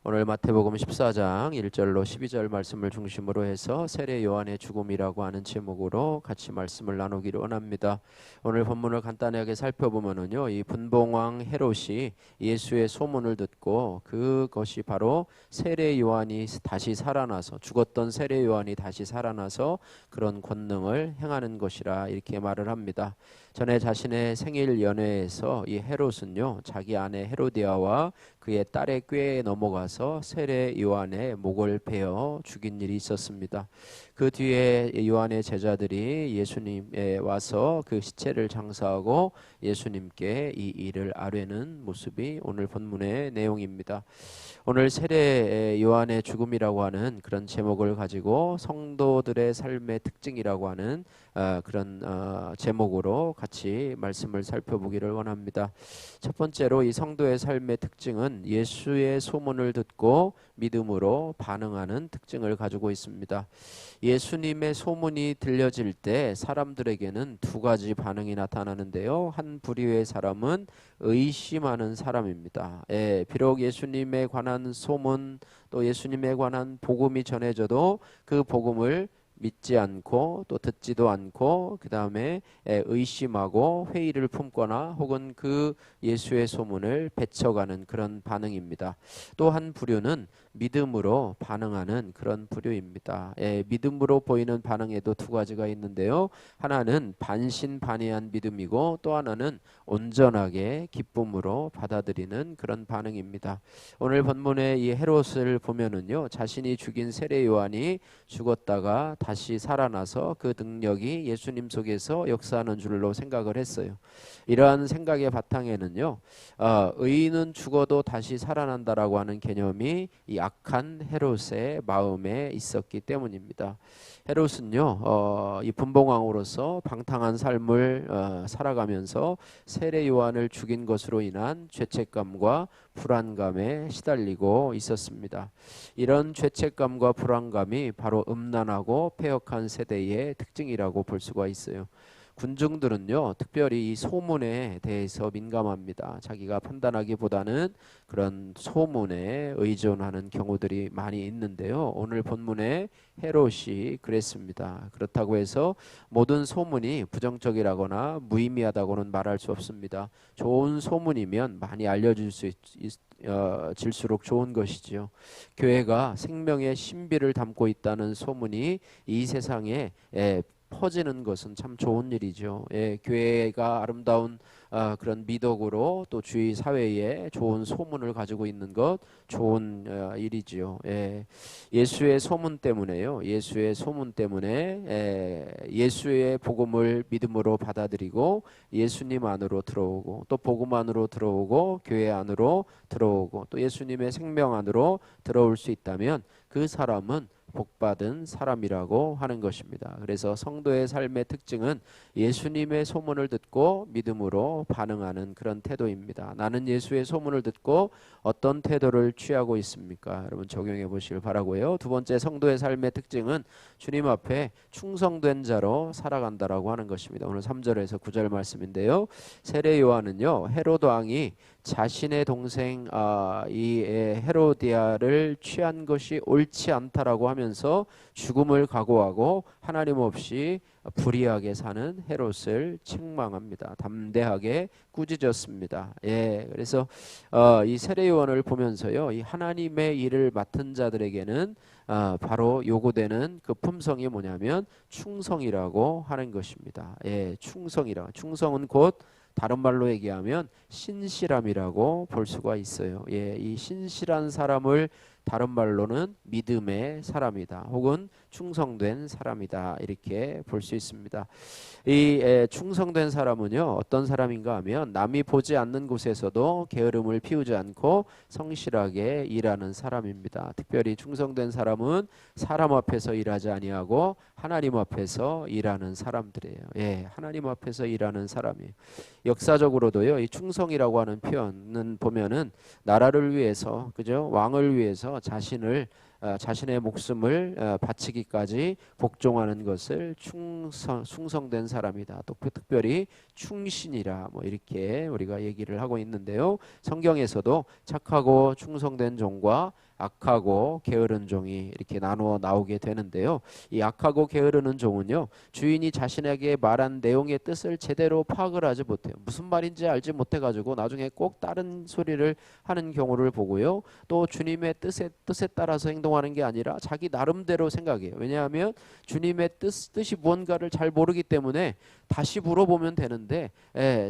오늘 마태복음 14장 1절로 12절 말씀을 중심으로 해서 세례 요한의 죽음이라고 하는 제목으로 같이 말씀을 나누기를 원합니다. 오늘 본문을 간단하게 살펴보면은요, 이 분봉왕 헤롯이 예수의 소문을 듣고 그것이 바로 세례 요한이 다시 살아나서 죽었던 세례 요한이 다시 살아나서 그런 권능을 행하는 것이라 이렇게 말을 합니다. 전에 자신의 생일 연회에서 이 헤롯은요, 자기 아내 헤로디아와 그의 딸의 꾀에 넘어가서 세례 요한의 목을 베어 죽인 일이 있었습니다. 그 뒤에 요한의 제자들이 예수님에 와서 그 시체를 장사하고 예수님께 이 일을 아뢰는 모습이 오늘 본문의 내용입니다. 오늘 세례 요한의 죽음이라고 하는 그런 제목을 가지고 성도들의 삶의 특징이라고 하는 그런 제목으로 같이 말씀을 살펴보기를 원합니다. 첫 번째로 이 성도의 삶의 특징은 예수의 소문을 듣고 믿음으로 반응하는 특징을 가지고 있습니다. 예수님의 소문이 들려질 때 사람들에게는 두 가지 반응이 나타나는데요. 한 부류의 사람은 의심하는 사람입니다. 비록 예수님에 관한 소문 또 예수님에 관한 복음이 전해져도 그 복음을 믿지 않고 또 듣지도 않고 그 다음에 의심하고 회의를 품거나 혹은 그 예수의 소문을 배쳐가는 그런 반응입니다. 또 한 부류는 믿음으로 반응하는 그런 부류입니다. 믿음으로 보이는 반응에도 두 가지가 있는데요. 하나는 반신반의한 믿음이고 또 하나는 온전하게 기쁨으로 받아들이는 그런 반응입니다. 오늘 본문의 이 헤롯을 보면은요, 자신이 죽인 세례 요한이 죽었다가 다시 살아나서 그 능력이 예수님 속에서 역사하는 줄로 생각을 했어요. 이러한 생각의 바탕에는요, 의인은 죽어도 다시 살아난다라고 하는 개념이 이 악한 헤롯의 마음에 있었기 때문입니다. 헤롯은요, 이 분봉왕으로서 방탕한 삶을 살아가면서 세례 요한을 죽인 것으로 인한 죄책감과 불안감에 시달리고 있었습니다. 이런 죄책감과 불안감이 바로 음란하고 패역한 세대의 특징이라고 볼 수가 있어요. 군중들은요, 특별히 이 소문에 대해서 민감합니다. 자기가 판단하기보다는 그런 소문에 의존하는 경우들이 많이 있는데요. 오늘 본문에 헤롯이 그랬습니다. 그렇다고 해서 모든 소문이 부정적이라거나 무의미하다고는 말할 수 없습니다. 좋은 소문이면 많이 알려질 수 질수록 좋은 것이지요. 교회가 생명의 신비를 담고 있다는 소문이 이 세상에 퍼지는 것은 참 좋은 일이죠. 교회가 아름다운 그런 미덕으로 또 주위 사회에 좋은 소문을 가지고 있는 것 좋은 일이지요. 예수의 소문 때문에요. 예수의 소문 때문에 예수의 복음을 믿음으로 받아들이고 예수님 안으로 들어오고 또 복음 안으로 들어오고 교회 안으로 들어오고 또 예수님의 생명 안으로 들어올 수 있다면 그 사람은 복받은 사람이라고 하는 것입니다. 그래서 성도의 삶의 특징은 예수님의 소문을 듣고 믿음으로 반응하는 그런 태도입니다. 나는 예수의 소문을 듣고 어떤 태도를 취하고 있습니까? 여러분 적용해 보시길 바라고요. 두 번째, 성도의 삶의 특징은 주님 앞에 충성된 자로 살아간다라고 하는 것입니다. 오늘 3절에서 9절 말씀인데요. 세례 요한은요, 헤롯 왕이 자신의 동생 이 헤로디아를 취한 것이 옳지 않다라고 하면서 죽음을 각오하고 하나님 없이 불의하게 사는 헤롯을 책망합니다. 담대하게 꾸짖었습니다. 그래서 이 세례 요한을 보면서요, 이 하나님의 일을 맡은 자들에게는 바로 요구되는 그 품성이 뭐냐면 충성이라고 하는 것입니다. 충성은 곧 다른 말로 얘기하면 신실함이라고 볼 수가 있어요. 이 신실한 사람을 다른 말로는 믿음의 사람이다 혹은 충성된 사람이다 이렇게 볼 수 있습니다. 이 충성된 사람은요, 어떤 사람인가 하면 남이 보지 않는 곳에서도 게으름을 피우지 않고 성실하게 일하는 사람입니다. 특별히 충성된 사람은 사람 앞에서 일하지 아니하고 하나님 앞에서 일하는 사람들이에요. 하나님 앞에서 일하는 사람이에요. 역사적으로도요, 이 충성이라고 하는 표현은 보면은 나라를 위해서, 그죠? 왕을 위해서 자신의 목숨을 바치기까지 복종하는 것을 충성된 사람이다. 또 특별히 충신이라 뭐 이렇게 우리가 얘기를 하고 있는데요. 성경에서도 착하고 충성된 종과 악하고 게으른 종이 이렇게 나누어 나오게 되는데요. 이 악하고 게으르는 종은요, 주인이 자신에게 말한 내용의 뜻을 제대로 파악을 하지 못해요. 무슨 말인지 알지 못해가지고 나중에 꼭 다른 소리를 하는 경우를 보고요. 또 주님의 뜻에 따라서 행동하는 게 아니라 자기 나름대로 생각해요. 왜냐하면 주님의 뜻이 무언가를 잘 모르기 때문에 다시 물어보면 되는데,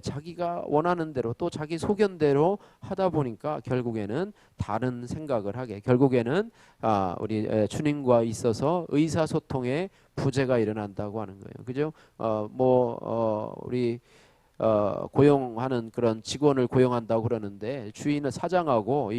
자기가 원하는 대로 또 자기 소견대로 하다 보니까 결국에는 다른 생각을 하게, 결국에는 우리 주님과 있어서 의사소통에 부재가 일어난다고 하는 거예요. 그죠? 우리 고용하는 그런 직원을 고용한다고 그러는데, 주인은 사장하고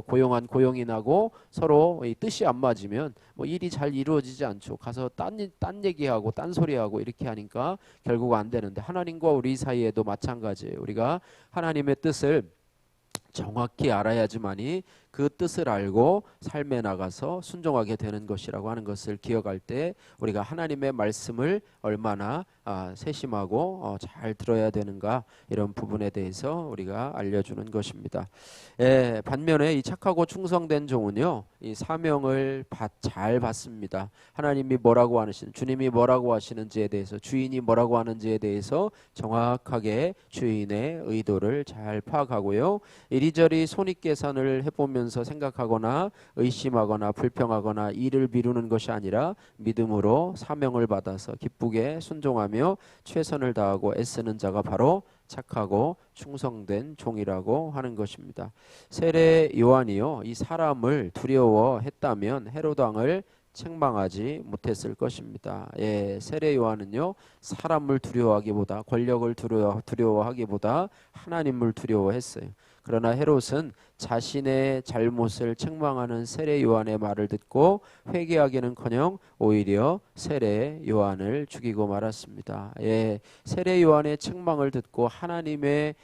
고용한 고용인하고 서로 이 뜻이 안 맞으면 뭐 일이 잘 이루어지지 않죠. 가서 딴 얘기하고 딴 소리하고 이렇게 하니까 결국 안 되는데, 하나님과 우리 사이에도 마찬가지예요. 우리가 하나님의 뜻을 정확히 알아야지만이 그 뜻을 알고 삶에 나가서 순종하게 되는 것이라고 하는 것을 기억할 때, 우리가 하나님의 말씀을 얼마나 세심하고 잘 들어야 되는가, 이런 부분에 대해서 우리가 알려주는 것입니다. 반면에 이 착하고 충성된 종은요, 이 사명을 잘 받습니다. 하나님이 뭐라고 하시는, 주님이 뭐라고 하시는지에 대해서, 주인이 뭐라고 하는지에 대해서 정확하게 주인의 의도를 잘 파악하고요, 이리저리 손익계산을 해보면서 생각하거나 의심하거나 불평하거나 일을 미루는 것이 아니라 믿음으로 사명을 받아서 기쁘게 순종하며 최선을 다하고 애쓰는 자가 바로 착하고 충성된 종이라고 하는 것입니다. 세례 요한이요, 이 사람을 두려워했다면 헤롯 왕을 책망하지 못했을 것입니다. 세례 요한은요, 사람을 두려워하기보다, 권력을 두려워하기보다 하나님을 두려워했어요. 그러나 헤롯은 자신의 잘못을 책망하는 세례 요한의 말을 듣고 회개하기는커녕 오히려 세례 요한을 죽이고 말았습니다. 세례 요한의 책망을 듣고 하나님의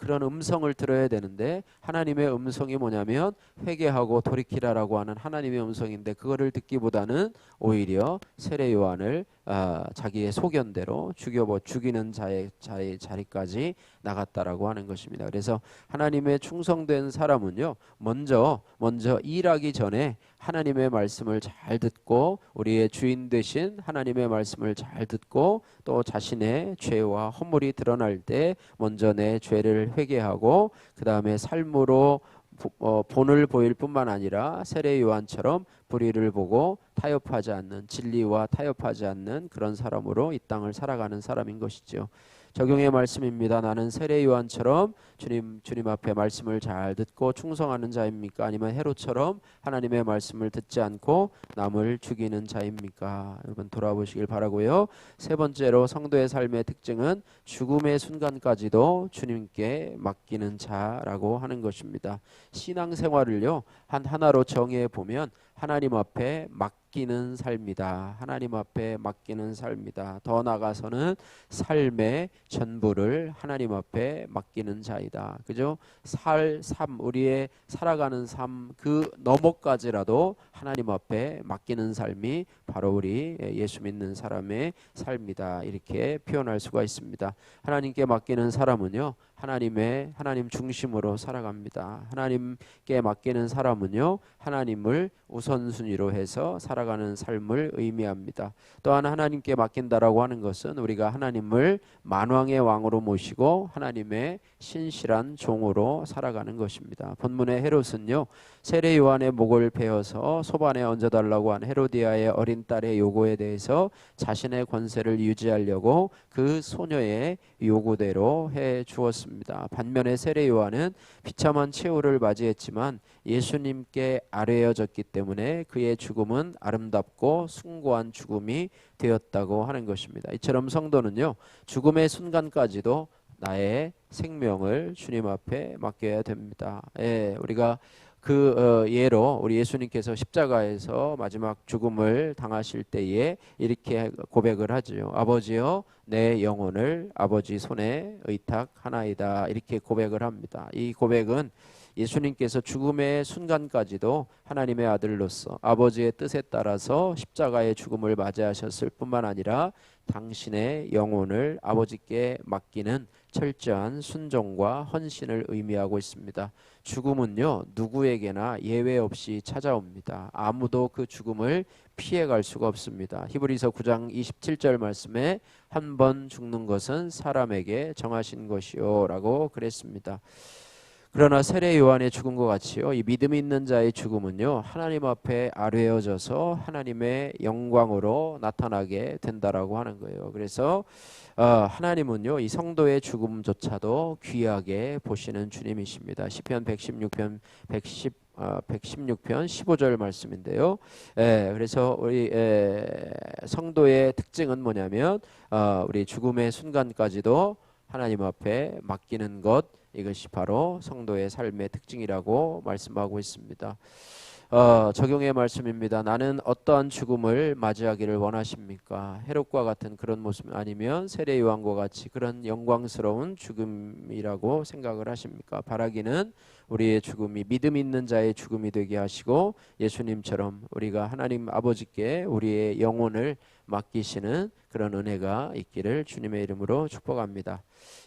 그런 음성을 들어야 되는데, 하나님의 음성이 뭐냐면 회개하고 돌이키라라고 하는 하나님의 음성인데, 그거를 듣기보다는 오히려 세례 요한을 자기의 소견대로 죽이는 자의 자리까지 나갔다라고 하는 것입니다. 그래서 하나님의 충성된 사람은요, 먼저 일하기 전에 하나님의 말씀을 잘 듣고, 우리의 주인 되신 하나님의 말씀을 잘 듣고, 또 자신의 죄와 허물이 드러날 때 먼저 내 죄를 회개하고, 그 다음에 삶으로 본을 보일 뿐만 아니라 세례 요한처럼 불의를 보고 타협하지 않는, 진리와 타협하지 않는 그런 사람으로 이 땅을 살아가는 사람인 것이죠. 적용의 말씀입니다. 나는 세례 요한처럼 주님 앞에 말씀을 잘 듣고 충성하는 자입니까? 아니면 헤롯처럼 하나님의 말씀을 듣지 않고 남을 죽이는 자입니까? 여러분 돌아보시길 바라고요. 세 번째로, 성도의 삶의 특징은 죽음의 순간까지도 주님께 맡기는 자라고 하는 것입니다. 신앙생활을요, 하나로 정의해 보면 하나님 앞에 맡기는 삶이다. 하나님 앞에 맡기는 삶이다. 더 나아가서는 삶의 전부를 하나님 앞에 맡기는 자이다. 그죠? 우리의 살아가는 삶 그 너머까지라도 하나님 앞에 맡기는 삶이 바로 우리 예수 믿는 사람의 삶이다. 이렇게 표현할 수가 있습니다. 하나님께 맡기는 사람은요, 하나님 중심으로 살아갑니다. 하나님께 맡기는 사람은요, 하나님을 우선순위로 해서 살아가는 삶을 의미합니다. 또한 하나님께 맡긴다라고 하는 것은 우리가 하나님을 만왕의 왕으로 모시고 하나님의 신실한 종으로 살아가는 것입니다. 본문의 헤롯은요, 세례 요한의 목을 베어서 소반에 얹어달라고 한 헤로디아의 어린 딸의 요구에 대해서 자신의 권세를 유지하려고 그 소녀의 요구대로 해 주었습니다. 반면에 세례 요한은 비참한 최후를 맞이했지만 예수님께 아뢰어졌기 때문에 그의 죽음은 아름답고 숭고한 죽음이 되었다고 하는 것입니다. 이처럼 성도는요, 죽음의 순간까지도 나의 생명을 주님 앞에 맡겨야 됩니다. 우리가 예로 우리 예수님께서 십자가에서 마지막 죽음을 당하실 때에 이렇게 고백을 하지요. 아버지여, 내 영혼을 아버지 손에 의탁하나이다. 이렇게 고백을 합니다. 이 고백은 예수님께서 죽음의 순간까지도 하나님의 아들로서 아버지의 뜻에 따라서 십자가의 죽음을 맞이하셨을 뿐만 아니라 당신의 영혼을 아버지께 맡기는 철저한 순종과 헌신을 의미하고 있습니다. 죽음은요, 누구에게나 예외 없이 찾아옵니다. 아무도 그 죽음을 피해갈 수가 없습니다. 히브리서 9장 27절 말씀에 한 번 죽는 것은 사람에게 정하신 것이요 라고 그랬습니다. 그러나 세례 요한의 죽음과 같이요, 이 믿음이 있는 자의 죽음은요, 하나님 앞에 아뢰어져서 하나님의 영광으로 나타나게 된다라고 하는 거예요. 그래서 하나님은요, 이 성도의 죽음조차도 귀하게 보시는 주님이십니다. 시편 116편 116편 15절 말씀인데요. 그래서 우리 성도의 특징은 뭐냐면 우리 죽음의 순간까지도 하나님 앞에 맡기는 것, 이것이 바로 성도의 삶의 특징이라고 말씀하고 있습니다. 적용의 말씀입니다. 나는 어떠한 죽음을 맞이하기를 원하십니까? 헤롯과 같은 그런 모습 아니면 세례 요한과 같이 그런 영광스러운 죽음이라고 생각을 하십니까? 바라기는 우리의 죽음이 믿음 있는 자의 죽음이 되게 하시고 예수님처럼 우리가 하나님 아버지께 우리의 영혼을 맡기시는 그런 은혜가 있기를 주님의 이름으로 축복합니다.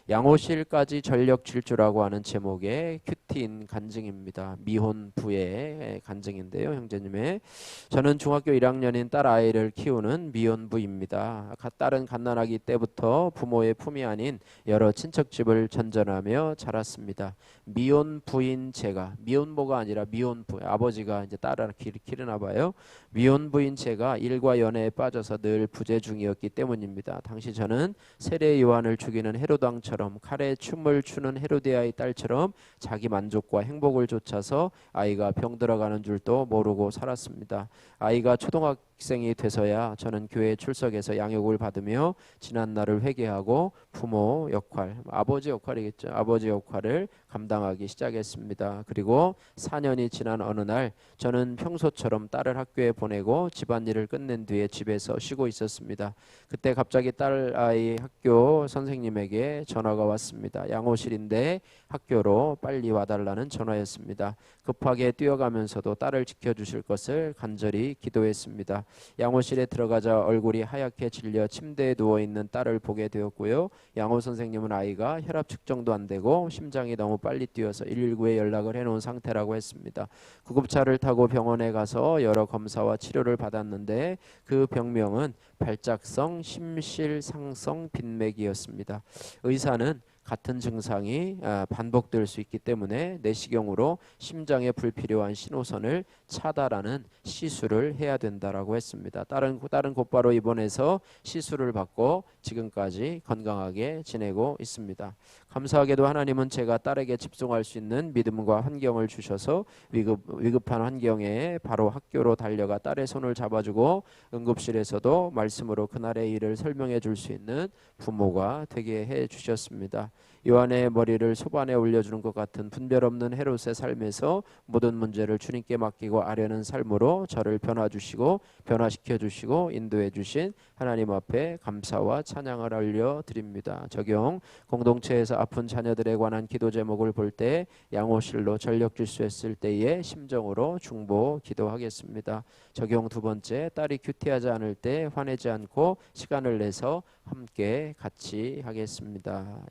양호실까지 전력 질주라고 하는 제목의 큐티인 간증입니다. 미혼 부의 간증인데요. 형제님의 저는 중학교 1학년인 딸 아이를 키우는 미혼부입니다. 딸은 갓난아기 때부터 부모의 품이 아닌 여러 친척집을 전전하며 자랐습니다. 미혼부인 제가, 미혼모가 아니라 미혼부, 아버지가 이제 딸을 기르나 봐요. 미혼부인 제가 일과 연애에 빠져서 늘 부재 중이었기 때문입니다. 당시 저는 세례 요한을 죽이는 헤롯 왕처럼 칼에 춤을 추는 헤로디아의 딸처럼 자기 만족과 행복을 좇아서 아이가 병들어가는 줄도 모르고 살았습니다. 아이가 초등학생이 돼서야 저는 교회에 출석해서 양육을 받으며 지난 날을 회개하고 부모 역할, 아버지 역할이겠죠. 아버지 역할을 감당하기 시작했습니다. 그리고 4년이 지난 어느 날 저는 평소처럼 딸을 학교에 보내고 집안일을 끝낸 뒤에 집에서 쉬고 있었습니다. 그때 갑자기 딸 아이 학교 선생님에게 전화가 왔습니다. 양호실인데 학교로 빨리 와달라는 전화였습니다. 급하게 뛰어가면서도 딸을 지켜주실 것을 간절히 기도했습니다. 양호실에 들어가자 얼굴이 하얗게 질려 침대에 누워있는 딸을 보게 되었고요. 양호 선생님은 아이가 혈압 측정도 안 되고 심장이 너무 빨리 뛰어서 119에 연락을 해놓은 상태라고 했습니다. 구급차를 타고 병원에 가서 여러 검사와 치료를 받았는데 그 병명은 발작성 심실상성 빈맥이었습니다. 의사는 같은 증상이 반복될 수 있기 때문에 내시경으로 심장에 불필요한 신호선을 차단하는 시술을 해야 된다라고 했습니다. 딸은 곧바로 입원해서 시술을 받고 지금까지 건강하게 지내고 있습니다. 감사하게도 하나님은 제가 딸에게 집중할 수 있는 믿음과 환경을 주셔서 위급한 환경에 바로 학교로 달려가 딸의 손을 잡아주고 응급실에서도 말씀으로 그날의 일을 설명해 줄 수 있는 부모가 되게 해 주셨습니다. 요한의 머리를 소반에 올려주는 것 같은 분별 없는 헤롯의 삶에서 모든 문제를 주님께 맡기고 아뢰는 삶으로 저를 변화시켜 주시고 인도해 주신 하나님 앞에 감사와 찬양을 올려드립니다. 적용, 공동체에서 아픈 자녀들에 관한 기도 제목을 볼 때 양호실로 전력 질주했을 때의 심정으로 중보 기도하겠습니다. 적용 두 번째, 딸이 큐티하지 않을 때 화내지 않고 시간을 내서 함께 같이 하겠습니다.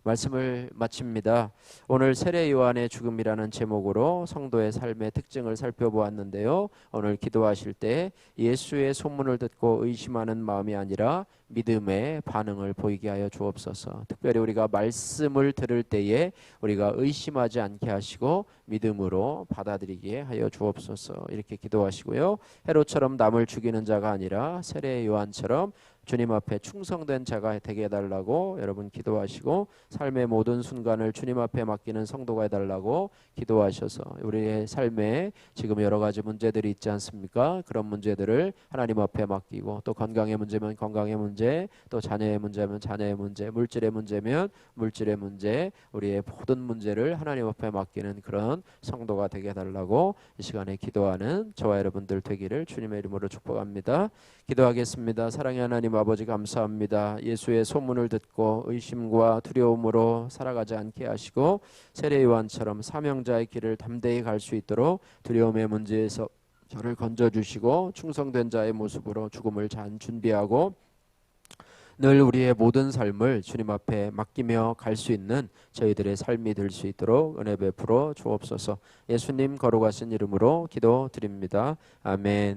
말씀을 마칩니다. 오늘 세례 요한의 죽음이라는 제목으로 성도의 삶의 특징을 살펴보았는데요. 오늘 기도하실 때 예수의 소문을 듣고 의심하는 마음이 아니라 믿음의 반응을 보이게 하여 주옵소서. 특별히 우리가 말씀을 들을 때에 우리가 의심하지 않게 하시고 믿음으로 받아들이게 하여 주옵소서. 이렇게 기도하시고요. 헤롯처럼 남을 죽이는 자가 아니라 세례 요한처럼 주님 앞에 충성된 자가 되게 해달라고 여러분 기도하시고 삶의 모든 순간을 주님 앞에 맡기는 성도가 해달라고 기도하셔서 우리의 삶에 지금 여러 가지 문제들이 있지 않습니까? 그런 문제들을 하나님 앞에 맡기고 또 건강의 문제면 건강의 문제 문제, 또 자녀의 문제면 자녀의 문제, 물질의 문제면 물질의 문제, 우리의 모든 문제를 하나님 앞에 맡기는 그런 성도가 되게 해달라고 이 시간에 기도하는 저와 여러분들 되기를 주님의 이름으로 축복합니다. 기도하겠습니다. 사랑의 하나님 아버지 감사합니다. 예수의 소문을 듣고 의심과 두려움으로 살아가지 않게 하시고 세례 요한처럼 사명자의 길을 담대히 갈 수 있도록 두려움의 문제에서 저를 건져주시고 충성된 자의 모습으로 죽음을 잘 준비하고 늘 우리의 모든 삶을 주님 앞에 맡기며 갈 수 있는 저희들의 삶이 될 수 있도록 은혜 베풀어 주옵소서. 예수님 거룩하신 이름으로 기도드립니다. 아멘.